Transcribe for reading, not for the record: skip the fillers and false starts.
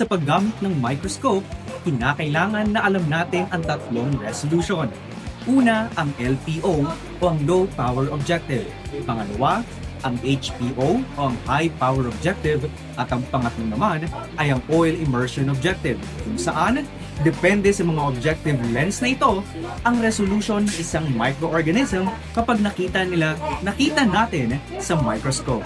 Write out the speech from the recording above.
Sa paggamit ng microscope, kinakailangan na alam natin ang tatlong resolution. Una, ang LPO o ang Low Power Objective. Pangalawa, ang HPO o ang High Power Objective. At ang pangatlo naman ay ang Oil Immersion Objective, kung saan, depende sa mga objective lens na ito, ang resolution ng isang microorganism kapag nakita natin sa microscope.